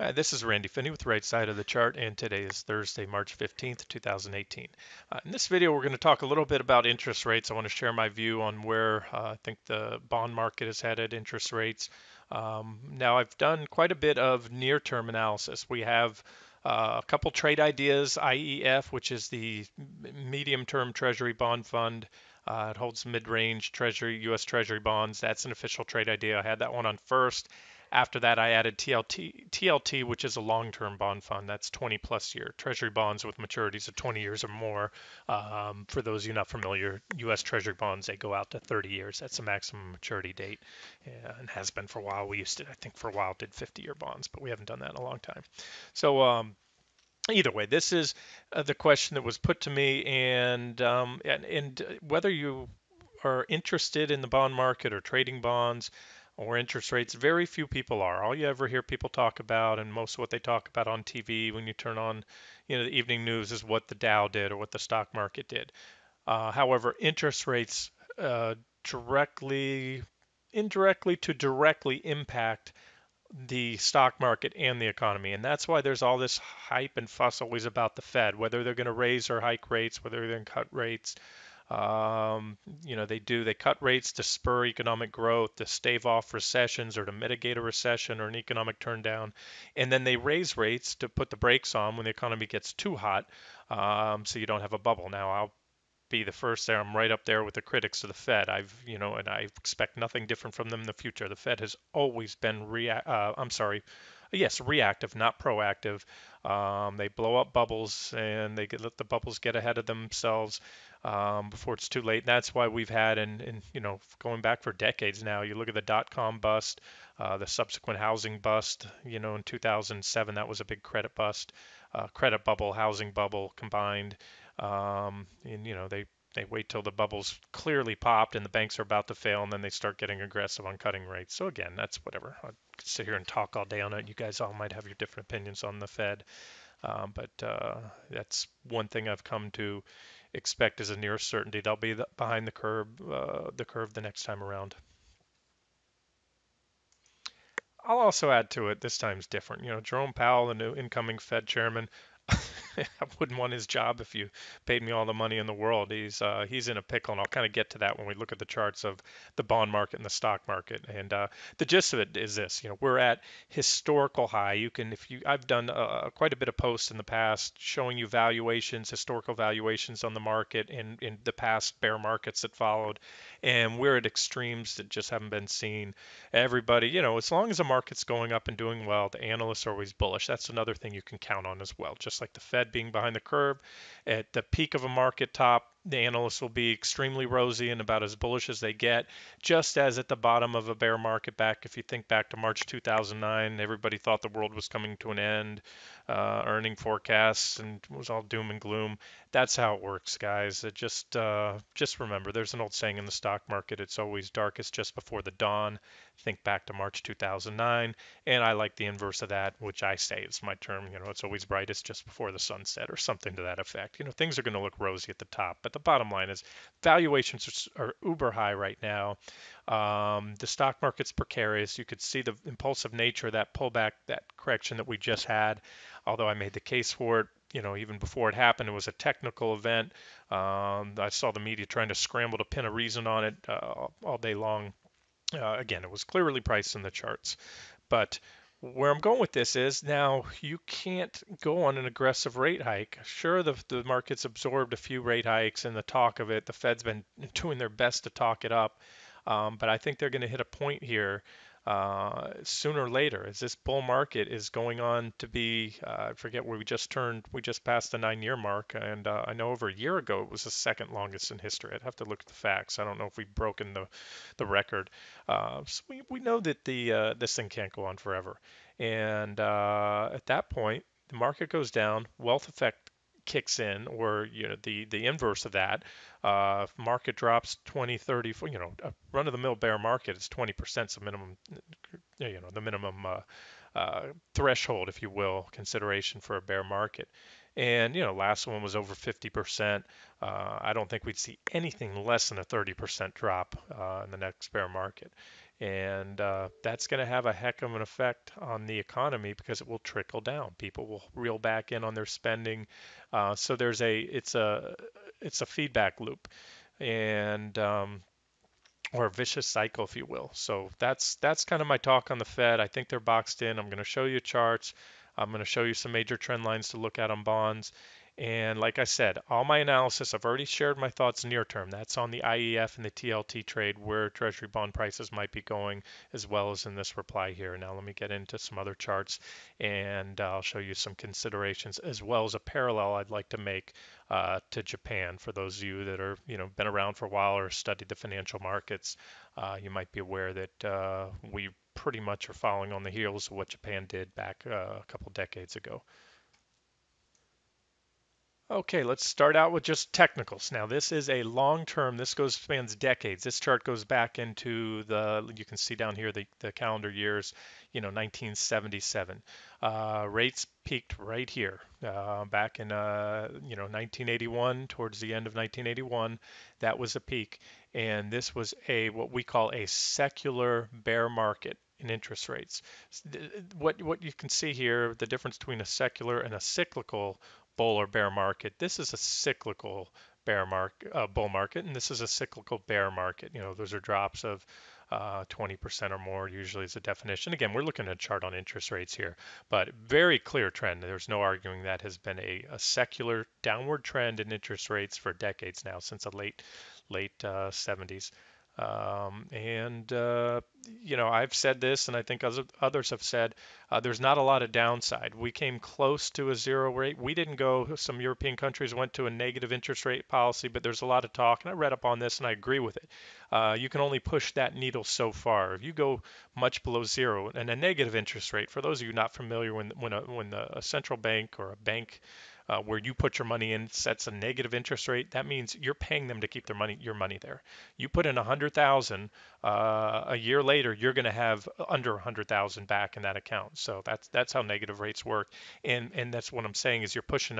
This is Randy Finney with Right Side of the Chart, and today is Thursday, March 15th, 2018. In this video, we're going to talk a little bit about interest rates. I want to share my view on where I think the bond market is headed, interest rates. Now, I've done quite a bit of near-term analysis. We have a couple trade ideas, IEF, which is the medium-term Treasury bond fund. It holds mid-range Treasury, U.S. Treasury bonds. That's an official trade idea. I had that one on first. After that, I added TLT, which is a long-term bond fund. That's 20 plus year Treasury bonds with maturities of 20 years or more. For those of you not familiar, U.S. Treasury bonds, they go out to 30 years. That's the maximum maturity date, and has been for a while. We used to, I think for a while, did 50-year bonds, but we haven't done that in a long time. So either way, this is the question that was put to me, and whether you are interested in the bond market or trading bonds or interest rates, very few people are. All you ever hear people talk about, and most of what they talk about on TV when you turn on, the evening news, is what the Dow did or what the stock market did. However, interest rates directly, indirectly to directly impact the stock market and the economy. And that's why there's all this hype and fuss always about the Fed, whether they're going to raise or hike rates, whether they're going to cut rates. They cut rates to spur economic growth, to stave off recessions or to mitigate a recession or an economic turndown. And then they raise rates to put the brakes on when the economy gets too hot, so you don't have a bubble. Now, I'll be the first there. I'm right up there with the critics of the Fed. And I expect nothing different from them in the future. The Fed has always been reactive, not proactive. They blow up bubbles and let the bubbles get ahead of themselves before it's too late. And that's why we've had, and going back for decades now, you look at the dot-com bust, the subsequent housing bust, in 2007, that was a big credit bust, credit bubble, housing bubble combined. And they wait till the bubbles clearly popped and the banks are about to fail, and then they start getting aggressive on cutting rates. So again, that's whatever. I could sit here and talk all day on it. You guys all might have your different opinions on the Fed, but that's one thing I've come to expect as a near certainty. They'll be behind the curve the next time around. I'll also add to it, this time's different. Jerome Powell, the new incoming Fed chairman, I wouldn't want his job if you paid me all the money in the world. He's in a pickle, and I'll kind of get to that when we look at the charts of the bond market and the stock market. And the gist of it is this: we're at historical high. I've done quite a bit of posts in the past showing you valuations, historical valuations on the market in the past bear markets that followed, and we're at extremes that just haven't been seen. Everybody, as long as the market's going up and doing well, the analysts are always bullish. That's another thing you can count on as well. Just like the Fed being behind the curve, at the peak of a market top, the analysts will be extremely rosy and about as bullish as they get. Just as at the bottom of a bear market back, if you think back to March 2009, everybody thought the world was coming to an end, earning forecasts, and it was all doom and gloom. That's how it works, guys. Just remember, there's an old saying in the stock market: it's always darkest just before the dawn. Think back to March 2009, and I like the inverse of that, which I say is my term. It's always brightest just before the sunset, or something to that effect. Things are going to look rosy at the top, but the bottom line is valuations are uber high right now. The stock market's precarious. You could see the impulsive nature of that pullback, that correction that we just had. Although I made the case for it, even before it happened, it was a technical event. I saw the media trying to scramble to pin a reason on it all day long. Again, it was clearly priced in the charts. But where I'm going with this is, now you can't go on an aggressive rate hike. Sure, the market's absorbed a few rate hikes and the talk of it. The Fed's been doing their best to talk it up. But I think they're going to hit a point here sooner or later, as this bull market is going on to be, I forget where we just passed the 9-year mark, and I know over a year ago it was the second longest in history. I'd have to look at the facts. I don't know if we've broken the record. So we know that this thing can't go on forever, and at that point, the market goes down, wealth effect kicks in, or the inverse of that. Market drops 20, 30, a run-of-the-mill bear market is 20% is the minimum, the minimum threshold, if you will, consideration for a bear market. And last one was over 50%. I don't think we'd see anything less than a 30% drop in the next bear market. And that's going to have a heck of an effect on the economy because it will trickle down. People will reel back in on their spending. So it's a feedback loop, and or a vicious cycle, if you will. So that's kind of my talk on the Fed. I think they're boxed in. I'm going to show you charts. I'm going to show you some major trend lines to look at on bonds. And like I said, all my analysis, I've already shared my thoughts near term. That's on the IEF and the TLT trade, where Treasury bond prices might be going, as well as in this reply here. Now let me get into some other charts, and I'll show you some considerations, as well as a parallel I'd like to make to Japan. For those of you that are, been around for a while or studied the financial markets, you might be aware that we pretty much are following on the heels of what Japan did back a couple decades ago. Okay, let's start out with just technicals. Now, this is a long term, this goes spans decades. This chart goes back into you can see down here the calendar years, 1977. Rates peaked right here back in, 1981, towards the end of 1981. That was a peak. And this was what we call a secular bear market in interest rates. What you can see here, the difference between a secular and a cyclical bull or bear market. This is a cyclical bull market, and this is a cyclical bear market. Those are drops of 20% or more, usually is the definition. Again, we're looking at a chart on interest rates here, but very clear trend. There's no arguing that has been a secular downward trend in interest rates for decades now, since the late 70s. And I've said this, and I think others have said, there's not a lot of downside. We came close to a zero rate. We didn't go. Some European countries went to a negative interest rate policy, but there's a lot of talk, and I read up on this, and I agree with it. You can only push that needle so far. If you go much below zero and a negative interest rate, for those of you not familiar, when a central bank or a bank where you put your money in sets a negative interest rate, that means you're paying them to keep your money there. You put in 100,000, a year later, you're going to have under 100,000 back in that account. So that's how negative rates work, and that's what I'm saying is you're pushing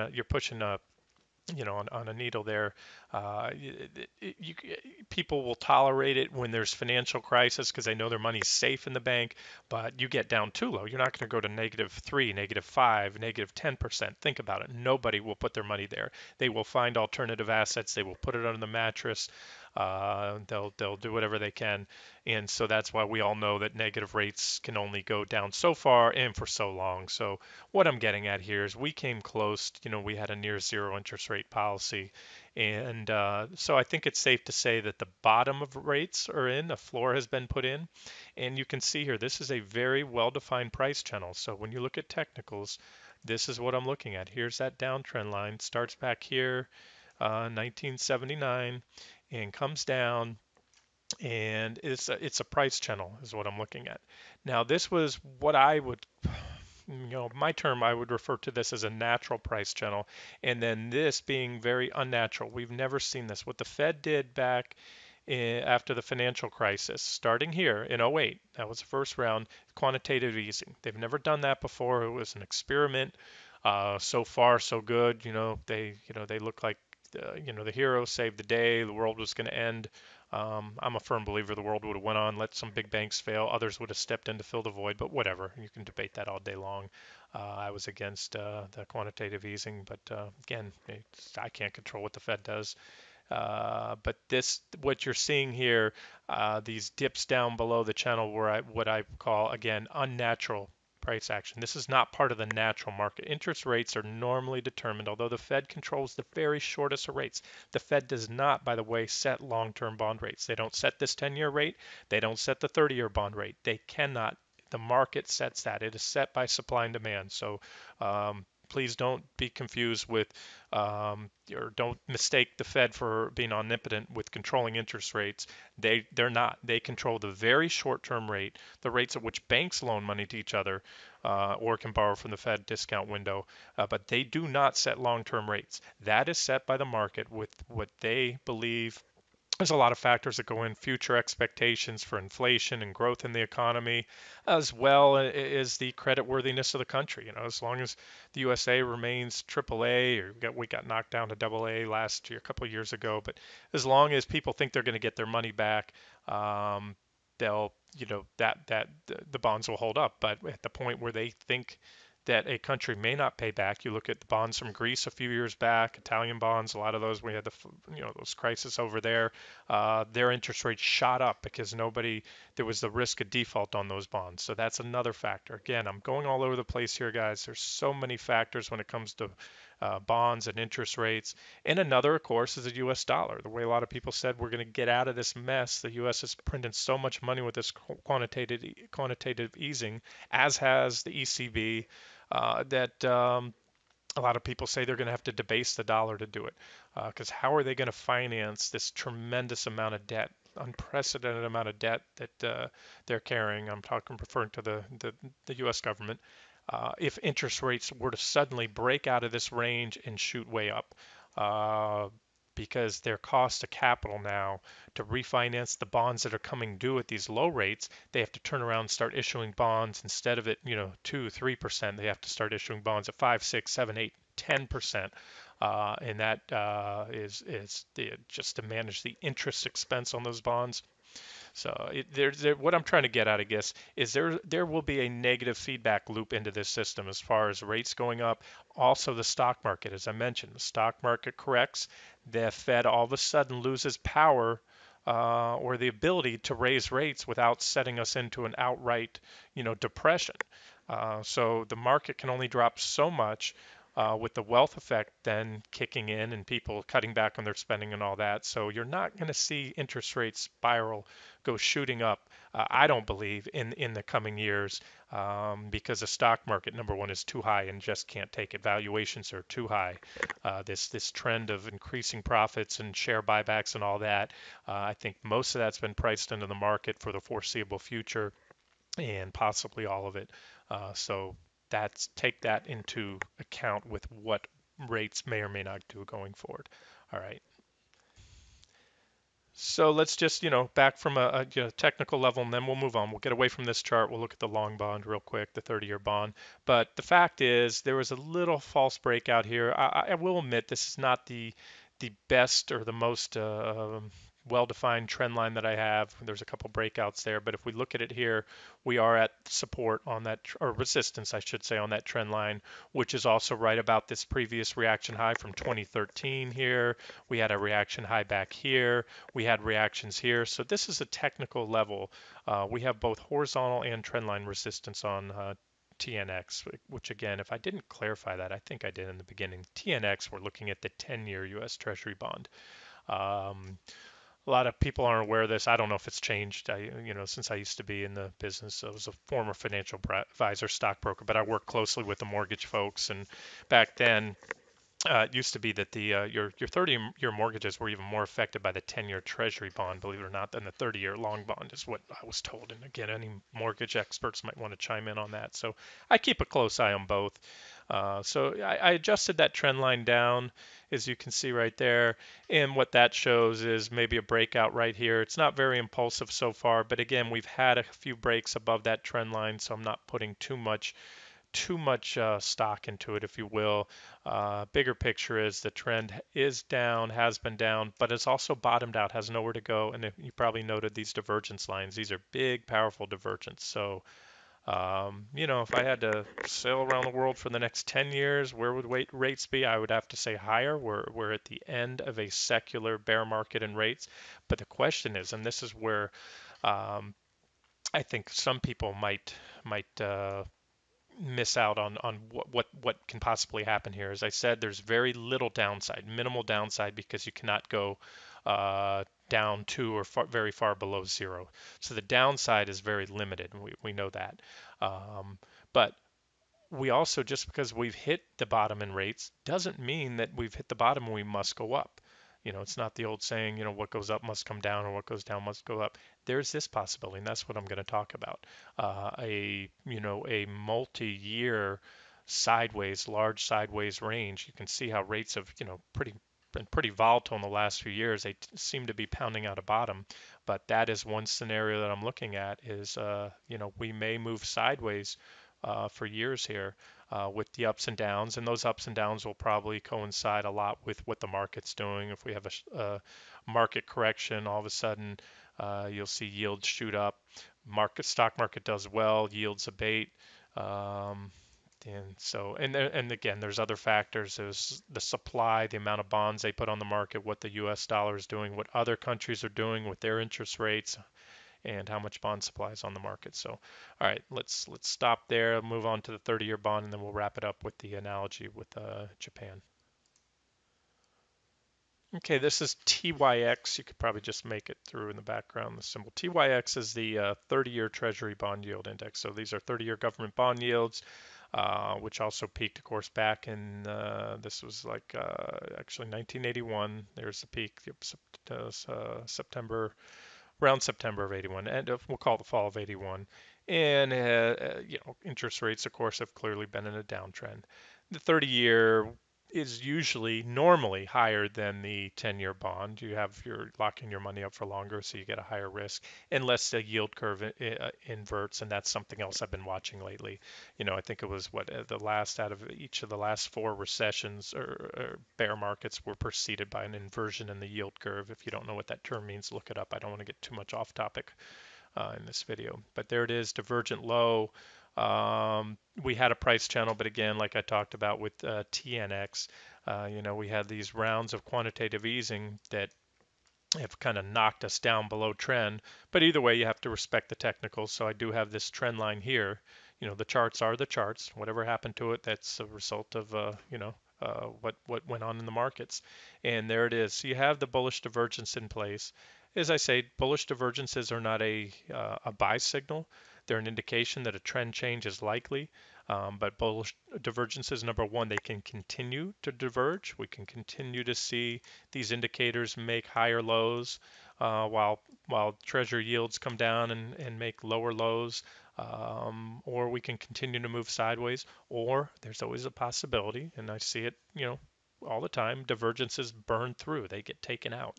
a on a needle there. You, people will tolerate it when there's financial crisis because they know their money's safe in the bank, but you get down too low. You're not going to go to -3, -5, -10%. Think about it. Nobody will put their money there. They will find alternative assets. They will put it under the mattress. They'll do whatever they can, and so that's why we all know that negative rates can only go down so far and for so long. So what I'm getting at here is we came close. We had a near zero interest rate policy, and so I think it's safe to say that the bottom of rates are in, a floor has been put in, and you can see here this is a very well-defined price channel. So when you look at technicals, this is what I'm looking at. Here's that downtrend line, starts back here, 1979, and comes down, and it's a price channel is what I'm looking at. Now this was what I would, my term, I would refer to this as a natural price channel, and then this being very unnatural. We've never seen this. What the Fed did back after the financial crisis, starting here in '08, that was the first round, quantitative easing. They've never done that before. It was an experiment. So far, so good. They look like the hero saved the day. The world was going to end. I'm a firm believer the world would have went on, let some big banks fail, others would have stepped in to fill the void, but whatever. You can debate that all day long. I was against the quantitative easing, but again, I can't control what the Fed does. But what you're seeing here, these dips down below the channel, what I call again unnatural price action. This is not part of the natural market. Interest rates are normally determined, although the Fed controls the very shortest of rates. The Fed does not, by the way, set long-term bond rates. They don't set this 10-year rate. They don't set the 30-year bond rate. They cannot. The market sets that. It is set by supply and demand. So please don't be confused with, or don't mistake the Fed for being omnipotent with controlling interest rates. They're not. They control the very short-term rate, the rates at which banks loan money to each other, or can borrow from the Fed discount window. But they do not set long-term rates. That is set by the market with what they believe. There's a lot of factors that go in: future expectations for inflation and growth in the economy, as well as the credit worthiness of the country. As long as the USA remains AAA, or we got knocked down to AA last year, a couple of years ago, but as long as people think they're going to get their money back, they'll, that the bonds will hold up. But at the point where they think that a country may not pay back, you look at the bonds from Greece a few years back, Italian bonds, a lot of those, we had those crisis over there. Their interest rates shot up because there was the risk of default on those bonds. So that's another factor. Again, I'm going all over the place here, guys. There's so many factors when it comes to bonds and interest rates. And another, of course, is the U.S. dollar. The way a lot of people said we're going to get out of this mess, the U.S. is printing so much money with this quantitative easing, as has the ECB, that a lot of people say they're going to have to debase the dollar to do it. Because how are they going to finance this tremendous amount of debt, unprecedented amount of debt that they're carrying? I'm talking referring to the U.S. government. If interest rates were to suddenly break out of this range and shoot way up, uh, because their cost of capital now to refinance the bonds that are coming due at these low rates, they have to turn around and start issuing bonds instead of at 2, 3%. They have to start issuing bonds at 5, 6, 7, 8, 10%, and that just to manage the interest expense on those bonds. So what I'm trying to get at, I guess, is there will be a negative feedback loop into this system as far as rates going up. Also, the stock market, as I mentioned, the stock market corrects. The Fed all of a sudden loses power or the ability to raise rates without setting us into an outright, depression. So the market can only drop so much with the wealth effect then kicking in and people cutting back on their spending and all that. So you're not going to see interest rates spiral go shooting up. I don't believe in the coming years because the stock market, number one, is too high and just can't take it. Valuations are too high. This trend of increasing profits and share buybacks and all that, I think most of that's been priced into the market for the foreseeable future and possibly all of it. So that's take that into account with what rates may or may not do going forward. All right. So let's just, back from a technical level, and then we'll move on. We'll get away from this chart. We'll look at the long bond real quick, the 30-year bond. But the fact is, there was a little false breakout here. I will admit this is not the best or the most well-defined trend line that I have. There's a couple breakouts there, but if we look at it here, we are at support on that, or resistance, I should say, on that trend line, which is also right about this previous reaction high from 2013 here. We had a reaction high back here. We had reactions here. So this is a technical level. We have both horizontal and trend line resistance on TNX, which again, if I didn't clarify that, I think I did in the beginning. TNX, we're looking at the 10-year U.S. Treasury bond. Um, a lot of people aren't aware of this. I don't know if it's changed. Since I used to be in the business, I was a former financial advisor, stockbroker, but I worked closely with the mortgage folks. And back then, it used to be that your 30-year mortgages were even more affected by the 10-year Treasury bond, believe it or not, than the 30-year long bond, is what I was told. And again, any mortgage experts might want to chime in on that. So I keep a close eye on both. So I adjusted that trend line down, as you can see right there. And what that shows is maybe a breakout right here. It's not very impulsive so far, but again, we've had a few breaks above that trend line, so I'm not putting too much stock into it, if you will. Bigger picture is the trend is down, has been down, but it's also bottomed out, has nowhere to go. And if you probably noted these divergence lines, these are big, powerful divergence. So, if I had to sail around the world for the next 10 years, where would rates be? I would have to say higher. We're at the end of a secular bear market in rates. But the question is, and this is where I think some people might miss out on what can possibly happen here. As I said, there's very little downside, minimal downside, because you cannot go down to or very far below zero. So the downside is very limited, and we know that. Um, but we also, just because we've hit the bottom in rates doesn't mean that we've hit the bottom and we must go up. It's not the old saying, what goes up must come down or what goes down must go up. There's this possibility, and that's what I'm going to talk about. A multi-year sideways, large sideways range. You can see how rates have, been pretty volatile in the last few years. They seem to be pounding out a bottom, but that is one scenario that I'm looking at is, we may move sideways for years here. with the ups and downs, and those ups and downs will probably coincide a lot with what the market's doing. If we have a market correction, all of a sudden you'll see yields shoot up. Stock market does well, yields abate. Um, and again, there's other factors. There's the supply, the amount of bonds they put on the market, what the U.S. dollar is doing, what other countries are doing with their interest rates, and how much bond supply is on the market. So, all right, let's stop there, move on to the 30-year bond, and then we'll wrap it up with the analogy with Japan. Okay, this is TYX. You could probably just make it through in the background. The symbol TYX is the 30-year Treasury bond yield index. So these are 30-year government bond yields, which also peaked, of course, back in this was like actually 1981. There's the peak, September around September of 81, and we'll call it the fall of 81. And interest rates, of course, have clearly been in a downtrend. The 30-year is usually normally higher than the 10-year bond. You're locking your money up for longer, so you get a higher risk, unless the yield curve inverts, and that's something else I've been watching lately. I think it was what the last out of each of the last four recessions or bear markets were preceded by an inversion in the yield curve. If you don't know what that term means, look it up. I don't want to get too much off topic in this video. But there it is, divergent low. We had a price channel, but again, like I talked about with TNX, we had these rounds of quantitative easing that have kind of knocked us down below trend. But either way, you have to respect the technicals. So I do have this trend line here. The charts are the charts. Whatever happened to it, that's a result of what went on in the markets. And there it is. So you have the bullish divergence in place. As I say, bullish divergences are not a buy signal. They're an indication that a trend change is likely. But bullish divergences, number one, they can continue to diverge. We can continue to see these indicators make higher lows while treasury yields come down and make lower lows. Or we can continue to move sideways, or there's always a possibility, and I see it, all the time, divergences burn through, they get taken out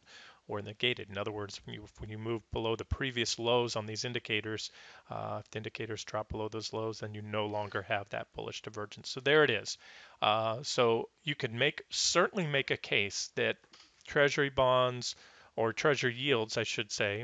or negated. In other words, when you move below the previous lows on these indicators, if the indicators drop below those lows, then you no longer have that bullish divergence. So there it is. So you could certainly make a case that treasury bonds or treasury yields, I should say,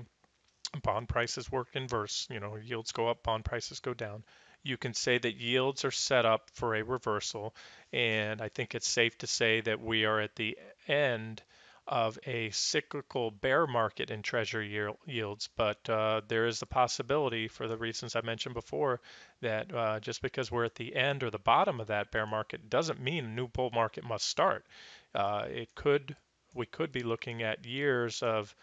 bond prices work inverse. Yields go up, bond prices go down. You can say that yields are set up for a reversal, and I think it's safe to say that we are at the end of a cyclical bear market in treasury yields. But there is the possibility, for the reasons I mentioned before, that just because we're at the end or the bottom of that bear market doesn't mean a new bull market must start. We could be looking at years of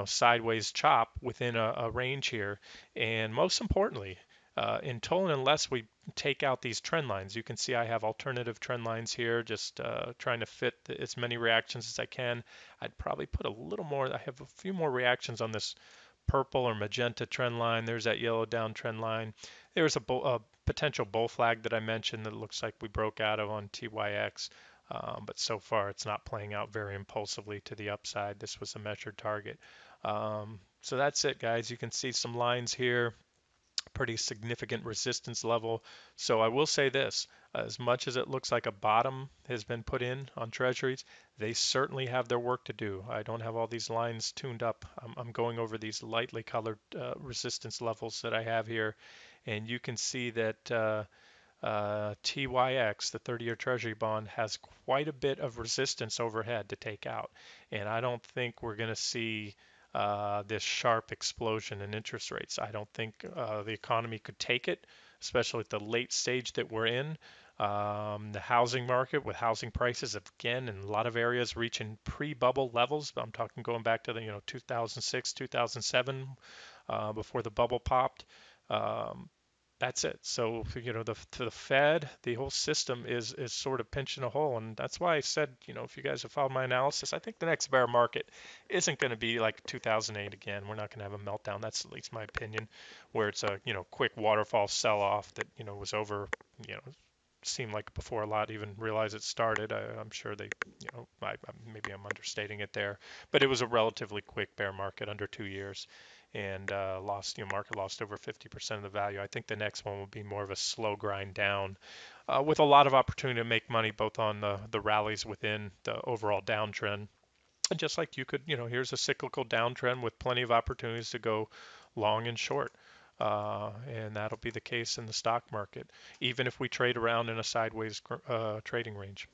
sideways chop within a range here. And most importantly, until and unless we take out these trend lines, you can see I have alternative trend lines here, just trying to fit as many reactions as I can. I'd probably put a little more. I have a few more reactions on this purple or magenta trend line. There's that yellow down trend line. There's a potential bull flag that I mentioned that looks like we broke out of on TYX. But so far, it's not playing out very impulsively to the upside. This was a measured target. So that's it, guys. You can see some lines here, pretty significant resistance level. So I will say this, as much as it looks like a bottom has been put in on treasuries, they certainly have their work to do. I don't have all these lines tuned up. I'm going over these lightly colored resistance levels that I have here, and you can see that TYX, the 30-year Treasury bond, has quite a bit of resistance overhead to take out. And I don't think we're going to see this sharp explosion in interest rates. I don't think the economy could take it, especially at the late stage that we're in. The housing market, with housing prices again in a lot of areas reaching pre-bubble levels. I'm talking going back to the 2006, 2007, before the bubble popped. Um, that's it. So the Fed, the whole system is sort of pinching a hole, and that's why I said, if you guys have followed my analysis, I think the next bear market isn't going to be like 2008 again. We're not going to have a meltdown. That's at least my opinion, where it's a quick waterfall sell-off that was over. Seemed like before a lot even realized it started. I'm sure they, maybe I'm understating it there, but it was a relatively quick bear market under 2 years. and market lost over 50% of the value. I think the next one will be more of a slow grind down, with a lot of opportunity to make money both on the rallies within the overall downtrend. And just like you could, here's a cyclical downtrend with plenty of opportunities to go long and short. And that'll be the case in the stock market, even if we trade around in a sideways trading range.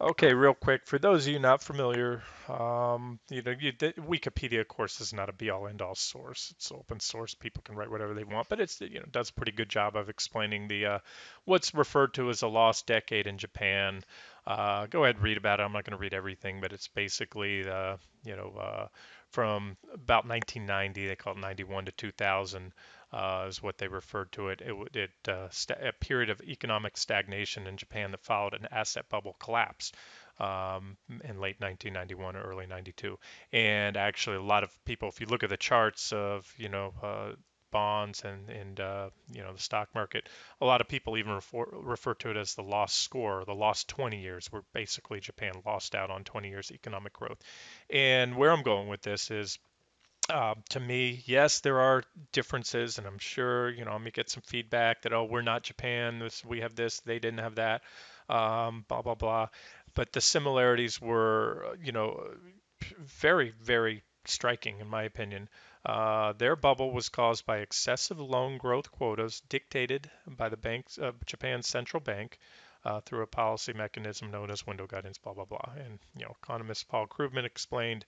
Okay, real quick, for those of you not familiar, Wikipedia, of course, is not a be-all, end-all source. It's open source; people can write whatever they want, but does a pretty good job of explaining the what's referred to as a lost decade in Japan. Go ahead and read about it. I'm not going to read everything, but it's basically from about 1990, they call it 91 to 2000, is what they referred to it. A period of economic stagnation in Japan that followed an asset bubble collapse in late 1991 or early 92. And actually, a lot of people, if you look at the charts of bonds and the stock market, a lot of people even refer to it as the lost score, the lost 20 years, where basically Japan lost out on 20 years economic growth. And where I'm going with this is, to me, yes, there are differences, and I'm sure, I may get some feedback that, oh, we're not Japan, we have this, they didn't have that, blah, blah, blah. But the similarities were, very, very striking, in my opinion. Their bubble was caused by excessive loan growth quotas dictated by the bank's Japan's central bank through a policy mechanism known as window guidance, blah, blah, blah. And, economist Paul Krugman explained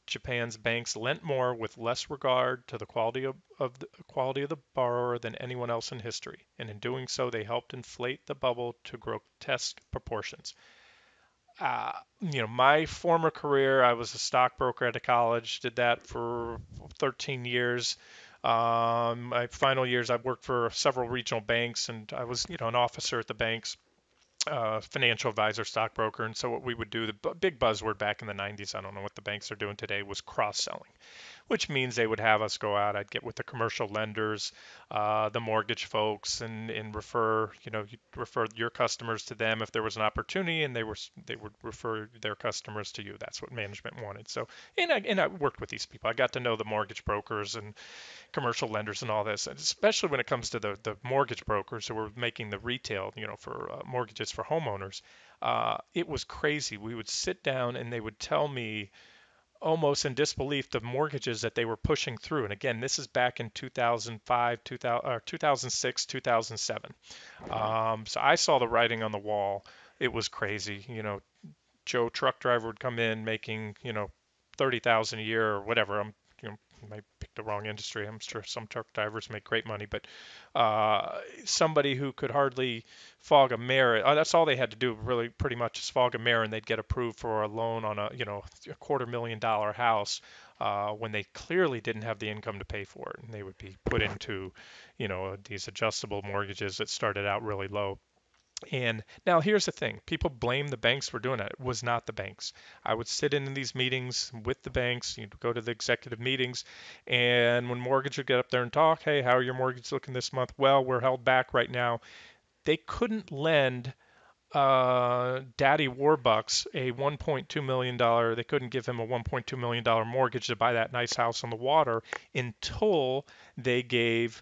Japan's banks lent more with less regard to the quality of the borrower than anyone else in history, and in doing so, they helped inflate the bubble to grotesque proportions. My former career, I was a stockbroker at a college, did that for 13 years. My final years, I worked for several regional banks, and I was, an officer at the banks, financial advisor, stockbroker. And so what we would do, the big buzzword back in the 90s, I don't know what the banks are doing today, was cross-selling, which means they would have us go out. I'd get with the commercial lenders, the mortgage folks, and refer, you'd refer your customers to them if there was an opportunity, and they would refer their customers to you. That's what management wanted. So, and I worked with these people. I got to know the mortgage brokers and commercial lenders and all this, and especially when it comes to the mortgage brokers who were making the retail, for mortgages for homeowners. It was crazy. We would sit down and they would tell me almost in disbelief the mortgages that they were pushing through. And again, this is back in 2005, 2006, 2007. So I saw the writing on the wall. It was crazy. Joe truck driver would come in making, 30,000 a year or whatever. I might pick the wrong industry. I'm sure some truck drivers make great money, but somebody who could hardly fog a mirror, that's all they had to do really pretty much is fog a mirror and they'd get approved for a loan on a $250,000 house, when they clearly didn't have the income to pay for it. And they would be put into, these adjustable mortgages that started out really low. And now here's the thing. People blame the banks for doing that. It was not the banks. I would sit in these meetings with the banks. You'd go to the executive meetings, and when mortgage would get up there and talk, hey, how are your mortgages looking this month? Well, we're held back right now. They couldn't lend Daddy Warbucks a $1.2 million. They couldn't give him a $1.2 million mortgage to buy that nice house on the water until they gave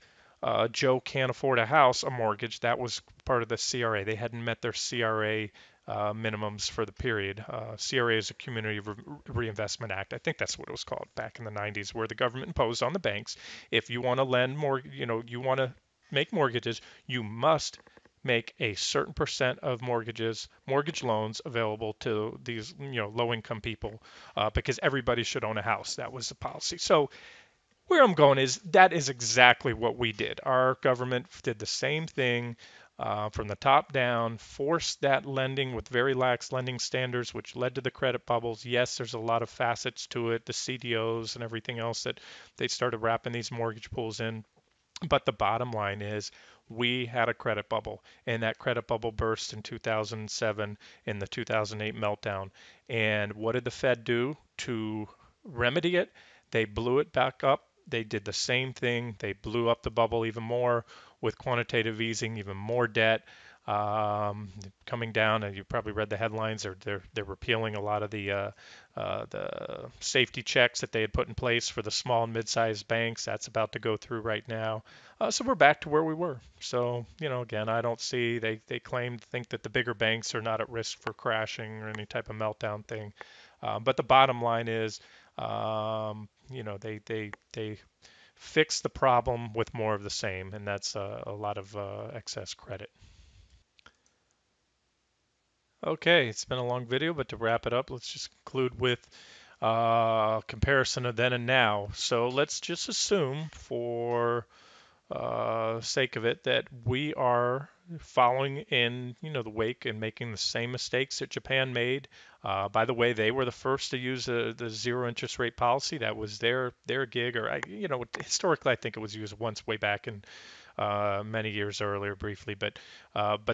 Joe can't afford a house a mortgage. That was part of the CRA. They hadn't met their CRA minimums for the period. CRA is a Community Reinvestment Act. I think that's what it was called back in the 90s, where the government imposed on the banks, if you want to lend more, you want to make mortgages, you must make a certain percent of mortgage loans available to these, low income people, because everybody should own a house. That was the policy. So where I'm going is that is exactly what we did. Our government did the same thing, from the top down, forced that lending with very lax lending standards, which led to the credit bubbles. Yes, there's a lot of facets to it, the CDOs and everything else that they started wrapping these mortgage pools in. But the bottom line is we had a credit bubble, and that credit bubble burst in 2007 in the 2008 meltdown. And what did the Fed do to remedy it? They blew it back up. They did the same thing. They blew up the bubble even more with quantitative easing, even more debt. um, coming down, and you probably read the headlines. They're repealing a lot of the safety checks that they had put in place for the small and mid-sized banks. That's about to go through right now. So we're back to where we were. So again, I don't see they claim to think that the bigger banks are not at risk for crashing or any type of meltdown thing. But the bottom line is, they fix the problem with more of the same, and that's a lot of excess credit. Okay, it's been a long video, but to wrap it up, let's just conclude with comparison of then and now. So let's just assume, for sake of it, that we are following in the wake and making the same mistakes that Japan made. By the way, they were the first to use the zero interest rate policy. That was their gig, or historically, I think it was used once way back in many years earlier briefly, but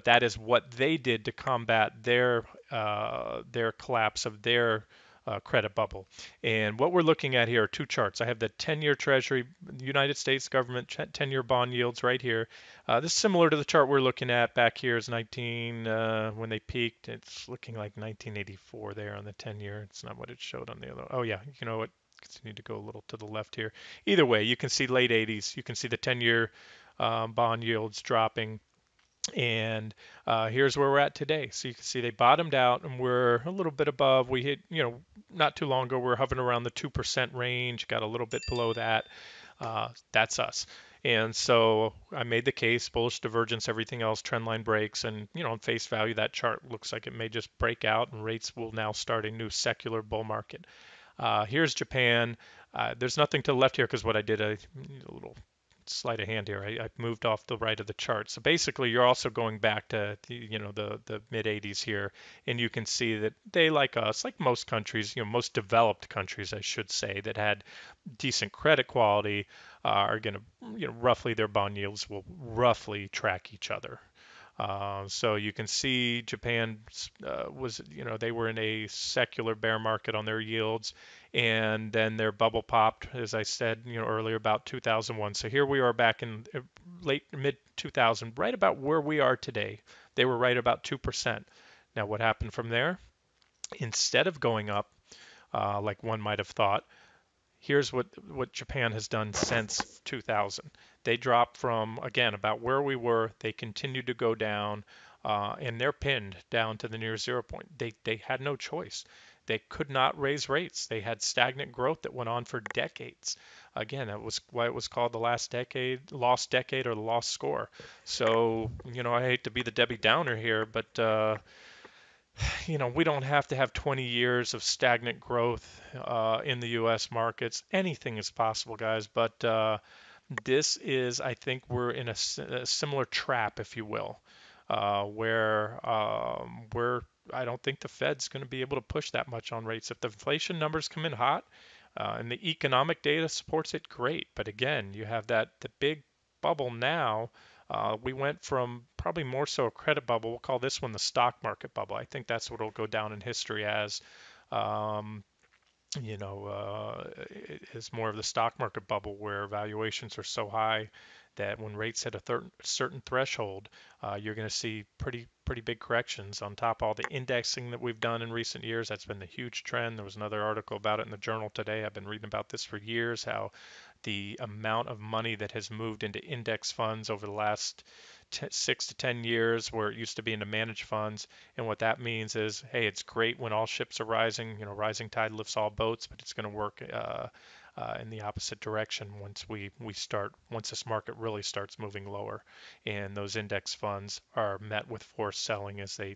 that is what they did to combat their collapse of their credit bubble. And what we're looking at here are two charts. I have the 10-year Treasury, United States government 10-year bond yields right here. This is similar to the chart we're looking at back here is 19 when they peaked. It's looking like 1984 there on the 10-year. It's not what it showed on the other. Oh yeah, you know what? Continue to go a little to the left here. Either way, you can see late 80s. You can see the 10-year bond yields dropping. And here's where we're at today. So you can see they bottomed out and we're a little bit above. We hit, not too long ago, we are hovering around the 2% range, got a little bit below that. That's us. And so I made the case, bullish divergence, everything else, trend line breaks, and on face value, that chart looks like it may just break out, and rates will now start a new secular bull market. Here's Japan. There's nothing to the left here because what I did, a little sleight of hand here. I moved off the right of the chart. So basically, you're also going back to the mid 80s here, and you can see that they, like us, like most countries, most developed countries, I should say, that had decent credit quality, are going to, roughly their bond yields will roughly track each other. So you can see Japan was, they were in a secular bear market on their yields, and then their bubble popped, as I said, earlier about 2001. So here we are back in late mid 2000, right about where we are today. They were right about 2%. Now what happened from there? Instead of going up, like one might have thought, here's what Japan has done since 2000. They dropped from, again, about where we were. They continued to go down, and they're pinned down to the near 0 point. They had no choice. They could not raise rates. They had stagnant growth that went on for decades. Again, that was why it was called the lost decade, or the lost score. So, I hate to be the Debbie Downer here, but we don't have to have 20 years of stagnant growth in the U.S. markets. Anything is possible, guys. But this is, I think, we're in a similar trap, if you will, where I don't think the Fed's going to be able to push that much on rates. If the inflation numbers come in hot and the economic data supports it, great. But again, you have the big bubble now. We went from probably more so a credit bubble. We'll call this one the stock market bubble. I think that's what it'll go down in history as. Um, is more of the stock market bubble where valuations are so high that when rates hit a certain threshold, you're going to see pretty big corrections. On top of all the indexing that we've done in recent years, that's been the huge trend. There was another article about it in the journal today. I've been reading about this for years, how the amount of money that has moved into index funds over the last 6 to 10 years, where it used to be into managed funds. And what that means is, hey, it's great when all ships are rising, rising tide lifts all boats, but it's going to work in the opposite direction once this market really starts moving lower, and those index funds are met with forced selling as they're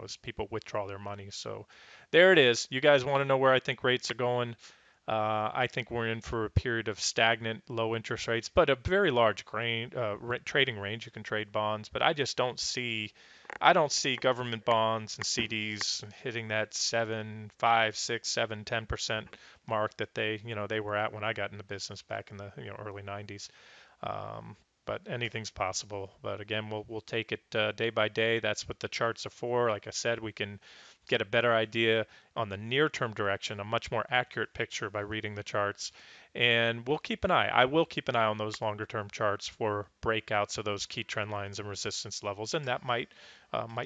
as people withdraw their money. So there it is. You guys want to know where I think rates are going? I think we're in for a period of stagnant low interest rates, but a very large trading range. You can trade bonds, but I don't see government bonds and CDs hitting that 7, 5, 6, 7, 10% mark that they were at when I got into business back in the early 90s. but anything's possible. But again, we'll take it day by day. That's what the charts are for. Like I said, we can get a better idea on the near-term direction, a much more accurate picture by reading the charts. And we'll keep an eye. I will keep an eye on those longer-term charts for breakouts of those key trend lines and resistance levels, and that might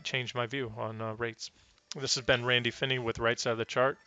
change my view on rates. This has been Randy Finney with Right Side of the Chart.